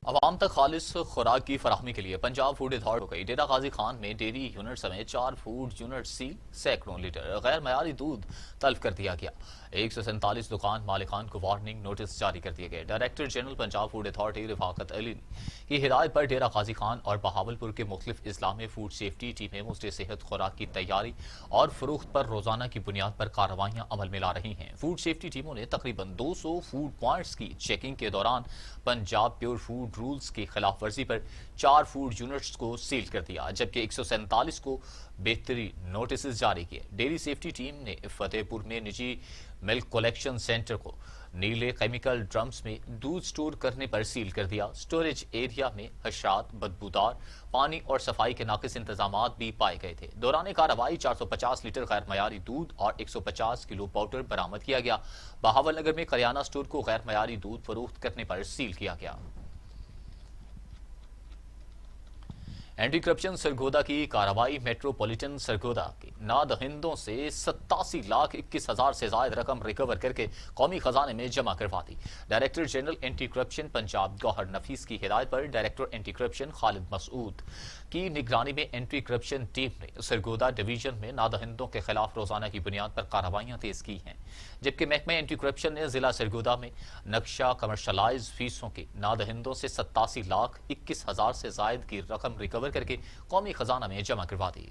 عوام تک خالص خوراک کی فراہمی کے لیے پنجاب فوڈ اتھارٹی ہو گئی۔ ڈیرہ غازی خان میں ڈیری یونٹ سمیت 4 فوڈ یونٹ سیل، سینکڑوں لیٹر غیر معیاری دودھ تلف کر دیا گیا۔ 147 دکان مالکان کو وارننگ نوٹس جاری کر دیے گئے۔ Director general Punjab food authority رفاقت علی کی ہدایت پر ڈیرہ غازی خان اور بہاولپور کے مختلف اضلاع میں فوڈ سیفٹی ٹیمیں مزید صحت خوراک کی تیاری اور فروخت پر روزانہ کی بنیاد پر کارروائیاں عمل میں لا رہی ہیں۔ فوڈ سیفٹی ٹیموں نے تقریباً 200 فوڈ پوائنٹس کی چیکنگ کے دوران پنجاب پیور فوڈ رولز کی خلاف ورزی پر 4 فوڈ یونٹس کو سیل کر دیا، جبکہ 147 کو بہتری نوٹسز جاری کیے۔ ڈیری سیفٹی ٹیم نے فتح پور میں نجی ملک کلیکشن سینٹر کو نیلے کیمیکل ڈرمز میں دودھ سٹور کرنے پر سیل کر دیا۔ سٹوریج ایریا میں حشرات، بدبودار پانی اور صفائی کے ناقص انتظامات بھی پائے گئے تھے۔ دوران کارروائی 450 لیٹر غیر معیاری دودھ اور 150 کلو پاؤڈر برآمد کیا گیا۔ بہاول نگر میں کریانہ سٹور کو غیر معیاری دودھ فروخت کرنے پر سیل کیا گیا۔ اینٹی کرپشن سرگودا کی کارروائی میٹروپولیٹن سرگودا کے نادہندوں سے 87,21,000 سے زائد رقم ریکور کر کے قومی خزانے میں جمع کروا دی۔ Director general anti corruption Punjab Gohar Nafees کی ہدایت پر director anti corruption Khalid Masood کی نگرانی میں اینٹی کرپشن ٹیم نے سرگودا ڈویژن میں نادہندوں کے خلاف روزانہ کی بنیاد پر کارروائیاں تیز کی ہیں، جبکہ محکمہ اینٹی کرپشن نے ضلع سرگودا میں نقشہ کمرشلائز فیسوں کے نادہندوں سے 87,21,000 سے زائد کی رقم ریکور کر کے قومی خزانہ میں جمع کروا دی۔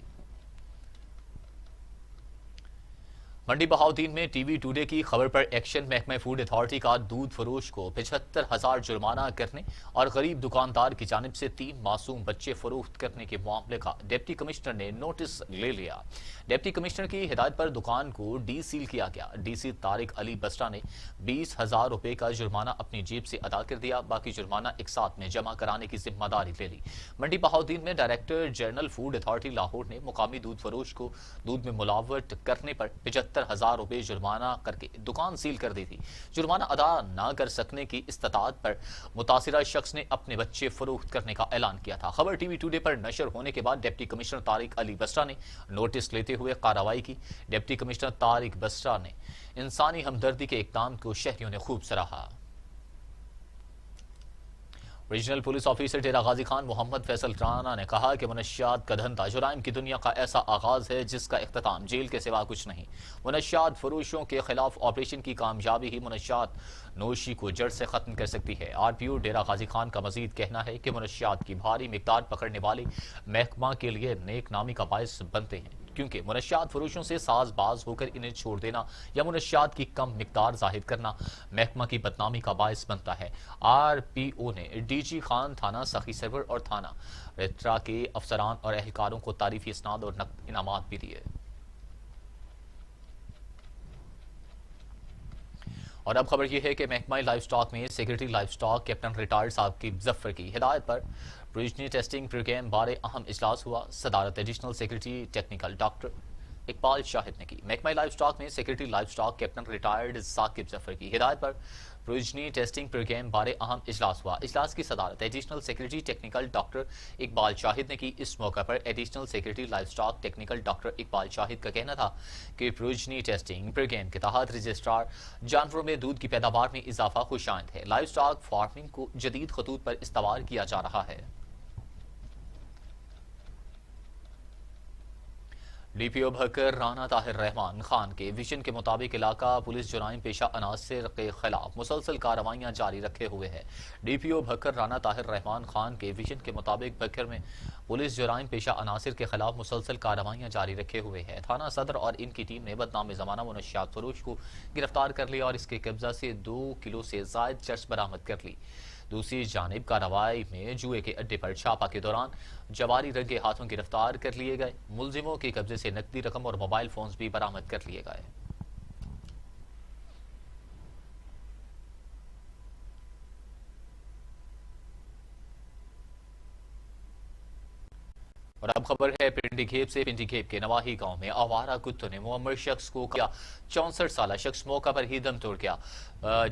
منڈی بہاؤدین میں ٹی وی ٹوڈے کی خبر پر ایکشن۔ محکمہ فوڈ اتھارٹی کا دودھ فروش کو 75,000 جرمانہ کرنے اور غریب دکاندار کی جانب سے 3 معصوم بچے فروخت کرنے کے معاملے کا ڈپٹی کمشنر نے نوٹس لے لیا۔ ڈپٹی کمشنر کی ہدایت پر دکان کو ڈی سیل کیا گیا۔ ڈی سی طارق علی بسٹا نے 20,000 روپے کا جرمانہ اپنی جیب سے ادا کر دیا، باقی جرمانہ ایک ساتھ میں جمع کرانے کی ذمہ داری لے لی۔ منڈی بہاؤدین میں director general food authority Lahore نے مقامی دودھ فروش کو دودھ میں ملاوٹ کرنے پر 75,000 روپے جرمانہ کر کے دکان سیل کر دی تھی۔ جرمانہ ادا نہ کر سکنے کی استطاعت پر متاثرہ شخص نے اپنے بچے فروخت کرنے کا اعلان کیا تھا۔ خبر ٹی وی ٹوڈے پر نشر ہونے کے بعد ڈپٹی کمشنر طارق علی بسٹا نے نوٹس لیتے ہوئے کارروائی کی۔ ڈپٹی کمشنر طارق بسٹا نے انسانی ہمدردی کے اقدام کو شہریوں نے خوب سراہا۔ Regional police officer Dera Ghazi Khan محمد فیصل رانا نے کہا کہ منشیات کا دھندا جرائم کی دنیا کا ایسا آغاز ہے جس کا اختتام جیل کے سوا کچھ نہیں۔ منشیات فروشوں کے خلاف آپریشن کی کامیابی ہی منشیات نوشی کو جڑ سے ختم کر سکتی ہے۔ آر پی او ڈیرہ غازی خان کا مزید کہنا ہے کہ منشیات کی بھاری مقدار پکڑنے والے محکمہ کے لیے نیک نامی کا باعث بنتے ہیں، کیونکہ منشیات فروشوں سے ساز باز ہو کر انہیں چھوڑ دینا یا منشیات کی کم مقدار ظاہر کرنا محکمہ کی بدنامی کا باعث بنتا ہے۔ آر پی او نے ڈی جی خان، تھانہ سخی سرور اور تھانہ ریترا کے افسران اور اہلکاروں کو تعریفی اسناد اور نقد انعامات بھی دیے۔ اور اب خبر یہ ہے کہ محکمہ لائف سٹاک میں secretary livestock captain retired Saqib Zafar کی ہدایت پر پروویژنی ٹیسٹنگ پروگرام بارے اہم اجلاس ہوا۔ صدارت additional secretary technical doctor Iqbal Shahid نے کی۔ محکمہ لائف سٹاک میں secretary livestock captain retired Saqib Zafar کی ہدایت پر پروویژنی ٹیسٹنگ پروگرام بارے اہم اجلاس ہوا۔ اجلاس کی صدارت additional secretary technical doctor Iqbal Shahid نے کی۔ اس موقع پر additional secretary livestock technical doctor Iqbal Shahid کا کہنا تھا کہ پروویژنی ٹیسٹنگ پروگرام کے تحت رجسٹرار جانوروں میں دودھ کی پیداوار میں اضافہ خوش آئند ہے۔ لائف سٹاک فارمنگ کو جدید خطوط پر استوار کیا جا رہا ہے۔ ڈی پی او بھکر رانا طاہر رحمان خان کے ویژن کے مطابق علاقہ پولیس جرائم پیشہ عناصر کے خلاف مسلسل کارروائیاں جاری رکھے ہوئے ہے۔ ڈی پی او بھکر رانا طاہر رحمان خان کے ویژن کے مطابق بھکر میں پولیس جرائم پیشہ عناصر کے خلاف مسلسل کارروائیاں جاری رکھے ہوئے ہے۔ تھانہ صدر اور ان کی ٹیم نے بدنام زمانہ منشیات فروش کو گرفتار کر لیا اور اس کے قبضہ سے 2 کلو سے زائد چرس برآمد کر لی۔ دوسری جانب کارروائی میں جوئے کے اڈے پر چھاپہ کے دوران جواری رنگے ہاتھوں گرفتار کر لیے گئے۔ ملزموں کے قبضے سے نقدی رقم اور موبائل فونز بھی برآمد کر لیے گئے۔ اور اب خبر ہے پنڈی گھیپ سے۔ پنڈی گھیپ کے نواحی گاؤں میں آوارہ کتوں نے معمر شخص کو کیا 64 سالہ شخص موقع پر ہی دم توڑ گیا۔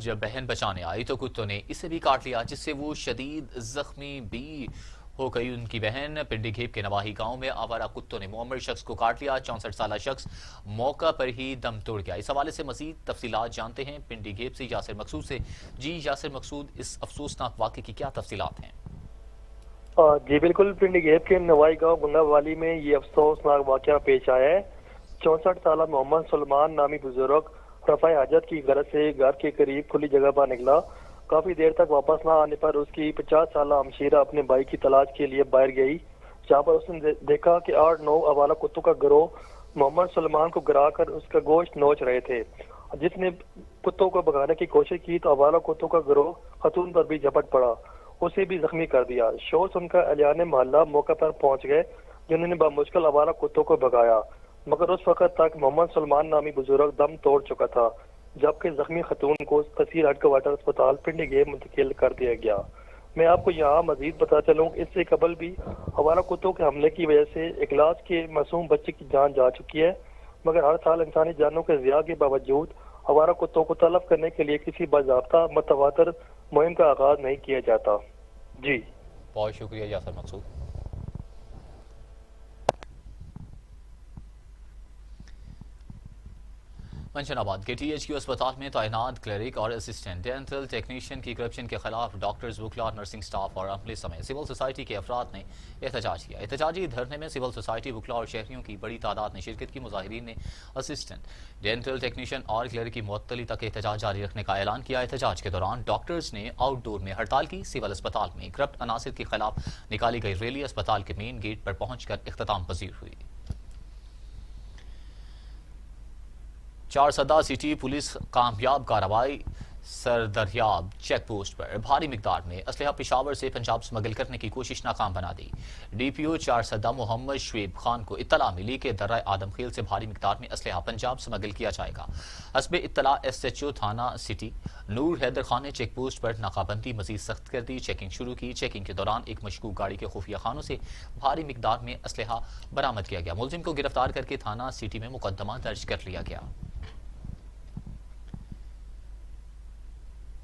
جب بہن بچانے آئی تو کتوں نے اسے بھی کاٹ لیا، جس سے وہ شدید زخمی بھی ہو گئی ان کی بہن۔ پنڈی گھیپ کے نواحی گاؤں میں آوارہ کتوں نے معمر شخص کو کاٹ لیا۔ 64 سالہ شخص موقع پر ہی دم توڑ گیا۔ اس حوالے سے مزید تفصیلات جانتے ہیں پنڈی گھیپ سے یاسر مقصود سے۔ جی یاسر مقصود، اس افسوسناک واقعے کی کیا تفصیلات ہیں؟ جی بالکل، پنڈی گھیپ کے نوائی گاؤں گنگا والی میں یہ افسوسناک واقعہ پیش آیا ہے۔ 64 سالہ محمد سلمان نامی بزرگ رفع حاجت کی غرض سے گھر کے قریب کھلی جگہ پر نکلا۔ کافی دیر تک واپس نہ آنے پر اس کی 50 سالہ ہمشیرہ اپنے بھائی کی تلاش کے لیے باہر گئی، جہاں پر اس نے دیکھا کہ 8-9 آوارہ کتوں کا گروہ محمد سلمان کو گرا کر اس کا گوشت نوچ رہے تھے۔ جس نے کتوں کو بھگانے کی کوشش کی تو آوارہ کتوں کا گروہ خاتون پر بھی جھپٹ پڑا، اسے بھی زخمی کر دیا۔ شور سن کر اہلِ محلہ موقع پر پہنچ گئے، جنہوں نے بمشکل آوارہ کتوں کو بھگایا، مگر اس وقت تک محمد سلمان نامی بزرگ دم توڑ چکا تھا، جبکہ زخمی خاتون کو تحصیل ہیڈ کوارٹر اسپتال پنڈی گھیپ منتقل کر دیا گیا۔ میں آپ کو یہاں مزید بتا چلوں کہ اس سے قبل بھی آوارہ کتوں کے حملے کی وجہ سے اخلاص کے معصوم بچے کی جان جا چکی ہے، مگر ہر سال انسانی جانوں کے ضیاع کے باوجود آوارہ کتوں کو تلف کرنے کے لیے کسی باضابطہ متواتر مہم کا آغاز نہیں کیا جاتا۔ جی بہت شکریہ یاسر مقصود۔ منشن آباد کے ٹی ایچ کیو اسپتال میں تعینات کلرک اور اسسٹنٹ ڈینٹل ٹیکنیشین کی کرپشن کے خلاف ڈاکٹرز، وکلاء، نرسنگ سٹاف اور عملے سمیت سول سوسائٹی کے افراد نے احتجاج کیا۔ احتجاجی دھرنے میں سول سوسائٹی، وکلاء اور شہریوں کی بڑی تعداد نے شرکت کی۔ مظاہرین نے اسسٹنٹ ڈینٹل ٹیکنیشین اور کلرک کی معطلی تک احتجاج جاری رکھنے کا اعلان کیا۔ احتجاج کے دوران ڈاکٹرز نے آؤٹ ڈور میں ہڑتال کی۔ سول اسپتال میں کرپٹ عناصر کے خلاف نکالی گئی ریلی اسپتال کے مین گیٹ پر پہنچ کر اختتام پذیر ہوئی۔ چارسدہ سٹی پولیس کامیاب کارروائی۔ سردریاب چیک پوسٹ پر بھاری مقدار میں اسلحہ پشاور سے پنجاب سمگل کرنے کی کوشش ناکام بنا دی۔ ڈی پی او چارسدہ محمد شعیب خان کو اطلاع ملی کہ درہ آدم خیل سے بھاری مقدار میں اسلحہ پنجاب سمگل کیا جائے گا۔ حسب اطلاع ایس ایچ او تھانہ سٹی نور حیدر خان نے چیک پوسٹ پر ناکہ بندی مزید سخت کر دی، چیکنگ شروع کی۔ چیکنگ کے دوران ایک مشکوک گاڑی کے خفیہ خانوں سے بھاری مقدار میں اسلحہ برآمد کیا گیا۔ ملزم کو گرفتار کر کے تھانہ سٹی میں مقدمہ درج کر لیا گیا۔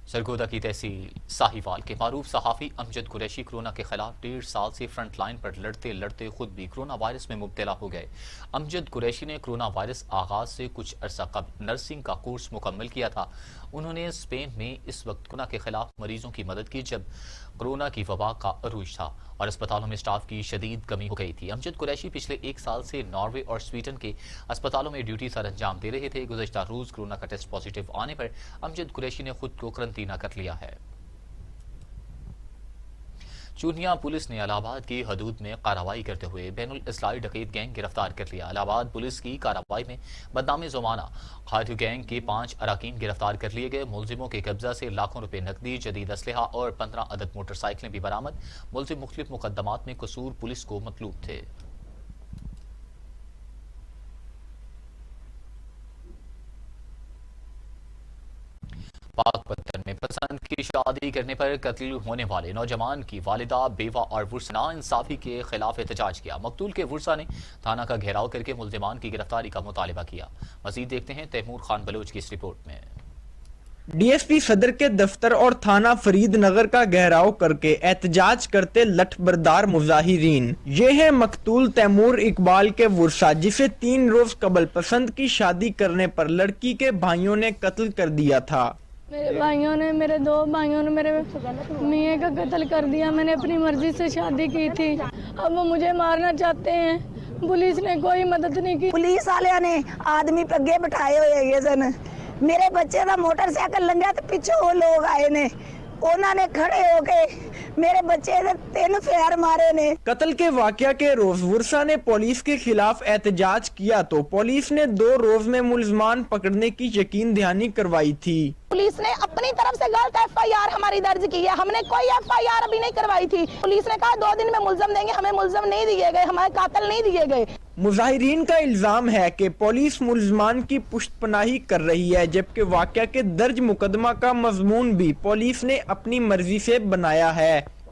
سرگودا کی تحصیل ساہیوال کے معروف صحافی امجد قریشی کورونا کے خلاف 1.5 سال سے فرنٹ لائن پر لڑتے لڑتے خود بھی کورونا وائرس میں مبتلا ہو گئے۔ امجد قریشی نے کورونا وائرس آغاز سے کچھ عرصہ قبل نرسنگ کا کورس مکمل کیا تھا۔ انہوں نے اسپین میں اس وقت کورونا کے خلاف مریضوں کی مدد کی جب کورونا کی وبا کا عروج تھا اور اسپتالوں میں سٹاف کی شدید کمی ہو گئی تھی۔ امجد قریشی پچھلے 1 سال سے ناروے اور سویڈن کے اسپتالوں میں ڈیوٹی سر انجام دے رہے تھے۔ گزشتہ روز کورونا کا ٹیسٹ پازیٹیو آنے پر امجد قریشی نے خود کو قرنطینہ کر لیا ہے۔ چونیا پولیس نے الہ آباد کی حدود میں کارروائی کرتے ہوئے بین الاضلاعی ڈکیت گینگ گرفتار کر لیا۔ الہ آباد پولیس کی کارروائی میں بدنام زمانہ خاتو گینگ کے 5 اراکین گرفتار کر لیے گئے۔ ملزموں کے قبضہ سے لاکھوں روپے نقدی، جدید اسلحہ اور 15 عدد موٹر سائیکلیں بھی برآمد۔ ملزم مختلف مقدمات میں قصور پولیس کو مطلوب تھے۔ پاک پتن میں پسند کی شادی کرنے پر قتل ہونے والے نوجوان کی والدہ، بیوہ اور ورثہ ناانصافی کے خلاف احتجاج کیا۔ مقتول کے ورثہ نے تھانہ کا گھیراؤ کر کے ملزمان کی گرفتاری کا مطالبہ کیا۔ مزید دیکھتے ہیں تیمور خان بلوچ کی اس رپورٹ میں۔ ڈی ایس پی صدر کے دفتر اور تھانہ فرید نگر کا گھیراؤ کر کے احتجاج کرتے لٹھ بردار مظاہرین۔ یہ ہے مقتول تیمور اقبال کے ورثہ، جسے 3 روز قبل پسند کی شادی کرنے پر لڑکی کے بھائیوں نے قتل کر دیا تھا۔ میرے بھائیوں نے، میرے 2 بھائیوں نے میرے میاں کا قتل کر دیا۔ میں نے اپنی مرضی سے شادی کی تھی، اب وہ مجھے مارنا چاہتے ہیں۔ پولیس نے کوئی مدد نہیں کی۔ پولیس والے نے آدمی پگے بٹھائے ہوئے سن، میرے بچے کا موٹر سائیکل لنگا تو پیچھے وہ لوگ آئے نے، انہوں نے کھڑے ہو کے میرے بچے نے 3 فیار مارے نے۔ قتل کے واقعہ کے روز ورثہ نے پولیس کے خلاف احتجاج کیا تو پولیس نے 2 روز میں ملزمان پکڑنے کی یقین دہانی کروائی تھی۔ پولیس نے اپنی طرف سے غلط ایف آئی آر ہماری درج کی ہے، ہم نے کوئی ایف آئی آر ابھی نہیں کروائی تھی۔ پولیس نے کہا 2 دن میں ملزم دیں گے، ہمیں ملزم نہیں دیے گئے، ہمارے قاتل نہیں دیے گئے۔ مظاہرین کا الزام ہے کہ پولیس ملزمان کی پشت پناہی کر رہی ہے، جبکہ واقعہ کے درج مقدمہ کا مضمون بھی پولیس نے اپنی مرضی سے بنایا ہے۔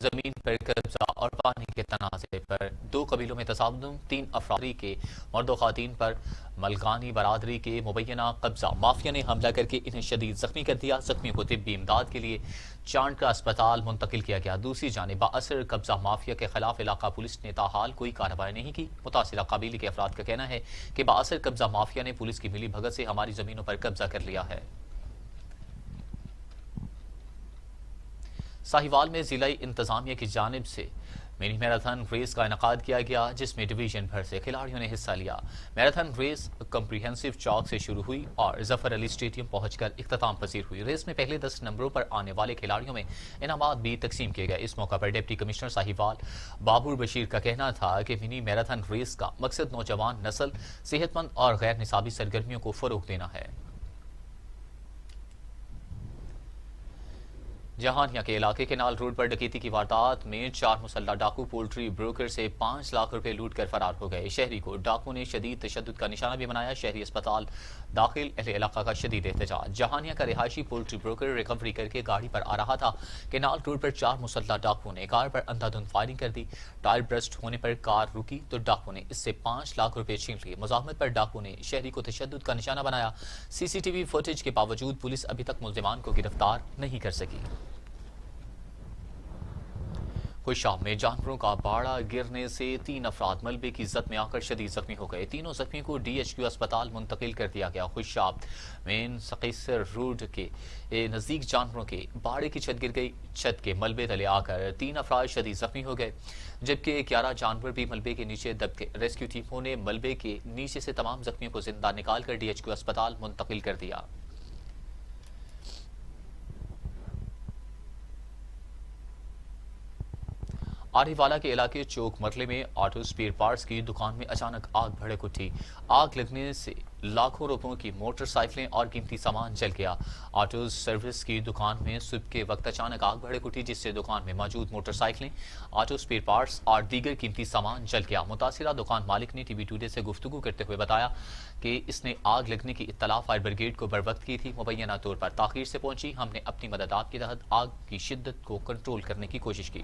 زمین پر قبضہ اور پانی کے تنازع پر 2 قبیلوں میں تصادم، 3 افراد کے مرد و خواتین پر ملکانی برادری کے مبینہ قبضہ، مافیا نے حملہ کر کے انہیں شدید زخمی کر دیا، زخمیوں کو طبی امداد کے لیے چانڈ کا اسپتال منتقل کیا گیا۔ دوسری جانب بااثر قبضہ مافیا کے خلاف علاقہ پولیس نے تاحال کوئی کارروائی نہیں کی۔ متاثرہ قبیلے کے افراد کا کہنا ہے کہ بااثر قبضہ مافیا نے پولیس کی ملی بھگت سے ہماری زمینوں پر قبضہ کر لیا ہے۔ ساہیوال میں ضلعی انتظامیہ کی جانب سے منی میراتھن ریس کا انعقاد کیا گیا، جس میں ڈویژن بھر سے کھلاڑیوں نے حصہ لیا۔ میراتھن ریس کمپریہنسو چوک سے شروع ہوئی اور ظفر علی اسٹیڈیم پہنچ کر اختتام پذیر ہوئی۔ ریس میں پہلے 10 نمبروں پر آنے والے کھلاڑیوں میں انعامات بھی تقسیم کیے گئے۔ اس موقع پر ڈپٹی کمشنر ساہیوال بابور بشیر کا کہنا تھا کہ منی میراتھن ریس کا مقصد نوجوان نسل صحت مند اور غیر نصابی سرگرمیوں کو فروغ دینا ہے۔ جہانیہ کے علاقے کینال روڈ پر ڈکیتی کی واردات میں 4 مسلح ڈاکو پولٹری بروکر سے 5 لاکھ روپے لوٹ کر فرار ہو گئے۔ شہری کو ڈاکو نے شدید تشدد کا نشانہ بھی بنایا۔ شہری اسپتال داخل، اہل علاقہ کا شدید احتجاج۔ جہانیہ کا رہائشی پولٹری بروکر ریکوری کر کے گاڑی پر آ رہا تھا۔ کینال روڈ پر 4 مسلح ڈاکو نے کار پر اندھا دھند فائرنگ کر دی۔ ٹائر برسٹ ہونے پر کار رکی تو ڈاکو نے اس سے 5 لاکھ روپے چھین لیے۔ مزاحمت پر ڈاکو نے شہری کو تشدد کا نشانہ بنایا۔ CCTV فوٹیج کے باوجود پولیس ابھی تک ملزمان کو گرفتار نہیں کر سکی۔ خوشام میں جانوروں کا باڑا گرنے سے 3 افراد ملبے کی زد میں آ کر شدید زخمی ہو گئے۔ تینوں زخمیوں کو DHQ اسپتال منتقل کر دیا گیا۔ خوشام مین سقیسر روڈ کے نزدیک جانوروں کے باڑے کی چھت گر گئی۔ چھت کے ملبے تلے آ کر 3 افراد شدید زخمی ہو گئے، جبکہ 11 جانور بھی ملبے کے نیچے دب گئے۔ ریسکیو ٹیموں نے ملبے کے نیچے سے تمام زخمیوں کو زندہ نکال کر DHQ اسپتال منتقل کر دیا۔ آری والا کے علاقے چوک مرلے میں آٹو سپیئر پارٹس کی دکان میں اچانک آگ بھڑک اٹھی۔ آگ لگنے سے لاکھوں روپوں کی موٹر سائیکلیں اور قیمتی سامان جل گیا۔ آٹو سروس کی دکان میں صبح کے وقت اچانک آگ بھڑک اٹھی، جس سے دکان میں موجود موٹر سائیکلیں، آٹو سپیئر پارٹس اور دیگر قیمتی سامان جل گیا۔ متاثرہ دکان مالک نے TV ٹوڈے سے گفتگو کرتے ہوئے بتایا کہ اس نے آگ لگنے کی اطلاع فائر بریگیڈ کو بروقت کی تھی، مبینہ طور پر تاخیر سے پہنچی۔ ہم نے اپنی مدد آپ کے تحت آگ کی شدت کو کنٹرول کرنے کی کوشش کی۔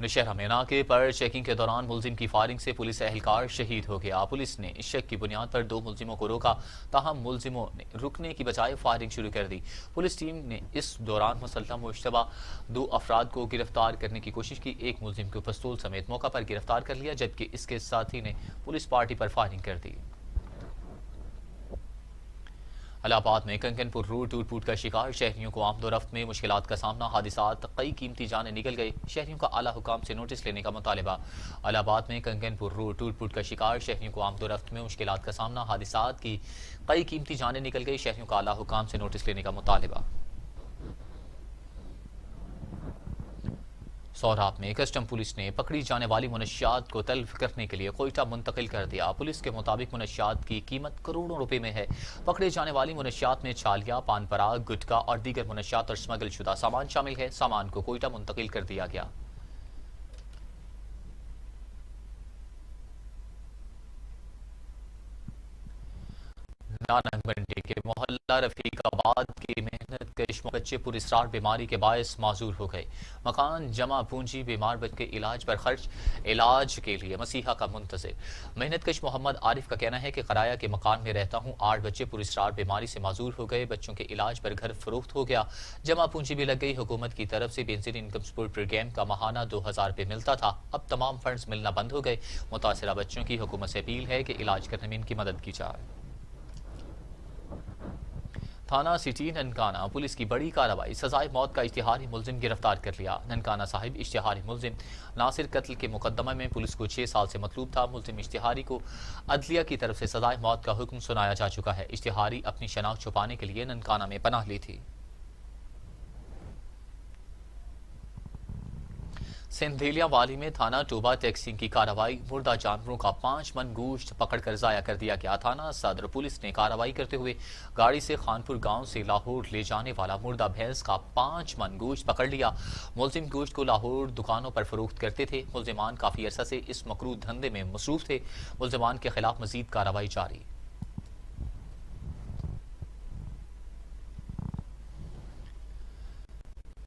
نشہرہ میں ناکے پر چیکنگ کے دوران ملزم کی فائرنگ سے پولیس اہلکار شہید ہو گیا۔ پولیس نے شک کی بنیاد پر 2 ملزموں کو روکا، تاہم ملزموں نے رکنے کی بجائے فائرنگ شروع کر دی۔ پولیس ٹیم نے اس دوران مسلح مشتبہ 2 افراد کو گرفتار کرنے کی کوشش کی۔ ایک ملزم کو پستول سمیت موقع پر گرفتار کر لیا، جبکہ اس کے ساتھی نے پولیس پارٹی پر فائرنگ کر دی۔ الہ آباد میں کنکن پور روڈ ٹوٹ پھوٹ کا شکار، شہریوں کو آمد و رفت میں مشکلات کا سامنا، حادثات، کئی قیمتی جانیں نکل گئی، شہریوں کا اعلی حکام سے نوٹس لینے کا مطالبہ۔ الہ آباد میں کنکن پور روڈ ٹوٹ پھوٹ کا شکار، شہریوں کو آمد و رفت میں مشکلات کا سامنا، حادثات کی کئی قیمتی جانیں نکل گئی، شہریوں کا اعلی حکام سے نوٹس لینے کا مطالبہ۔ سوراب میں کسٹم پولیس نے پکڑی جانے والی منشیات کو تلف کرنے کے لیے کوئٹہ منتقل کر دیا۔ پولیس کے مطابق منشیات کی قیمت کروڑوں روپے میں ہے۔ پکڑے جانے والی منشیات میں چھالیاں، پان پراگ، گٹکا اور دیگر منشیات اور سمگل شدہ سامان شامل ہے۔ سامان کو کوئٹہ منتقل کر دیا گیا۔ نارنگ منڈی کے محلہ رفیق آباد کی محنت کش بچے پر اسرار بیماری کے باعث معذور ہو گئے۔ مکان جمع پونجی، بیمار بچے کے علاج پر خرچ، علاج کے لیے مسیحا کا منتظر۔ محنت کش محمد عارف کا کہنا ہے کہ قرایہ کے مکان میں رہتا ہوں، 8 بچے پر اسرار بیماری سے معذور ہو گئے، بچوں کے علاج پر گھر فروخت ہو گیا، جمع پونجی بھی لگ گئی۔ حکومت کی طرف سے بینظیر انکم سپورٹ پروگرام کا ماہانہ 2000 روپے ملتا تھا، اب تمام فنڈز ملنا بند ہو گئے۔ متاثرہ بچوں کی حکومت سے اپیل ہے کہ علاج کرنے میں ان کی مدد کی جائے۔ تھانہ سٹی ننکانہ پولیس کی بڑی کارروائی، سزائے موت کا اشتہاری ملزم گرفتار کر لیا۔ ننکانہ صاحب اشتہاری ملزم ناصر قتل کے مقدمہ میں پولیس کو 6 سال سے مطلوب تھا۔ ملزم اشتہاری کو عدلیہ کی طرف سے سزائے موت کا حکم سنایا جا چکا ہے۔ اشتہاری اپنی شناخت چھپانے کے لیے ننکانہ میں پناہ لی تھی۔ سندھیلیہ والی میں تھانہ ٹوبہ ٹیکسنگ کی کارروائی، مردہ جانوروں کا 5 من گوشت پکڑ کر ضائع کر دیا گیا۔ تھانہ صدر پولیس نے کارروائی کرتے ہوئے گاڑی سے خانپور گاؤں سے لاہور لے جانے والا مردہ بھینس کا 5 من گوشت پکڑ لیا۔ ملزم گوشت کو لاہور دکانوں پر فروخت کرتے تھے۔ ملزمان کافی عرصہ سے اس مکروہ دھندے میں مصروف تھے۔ ملزمان کے خلاف مزید کارروائی جاری۔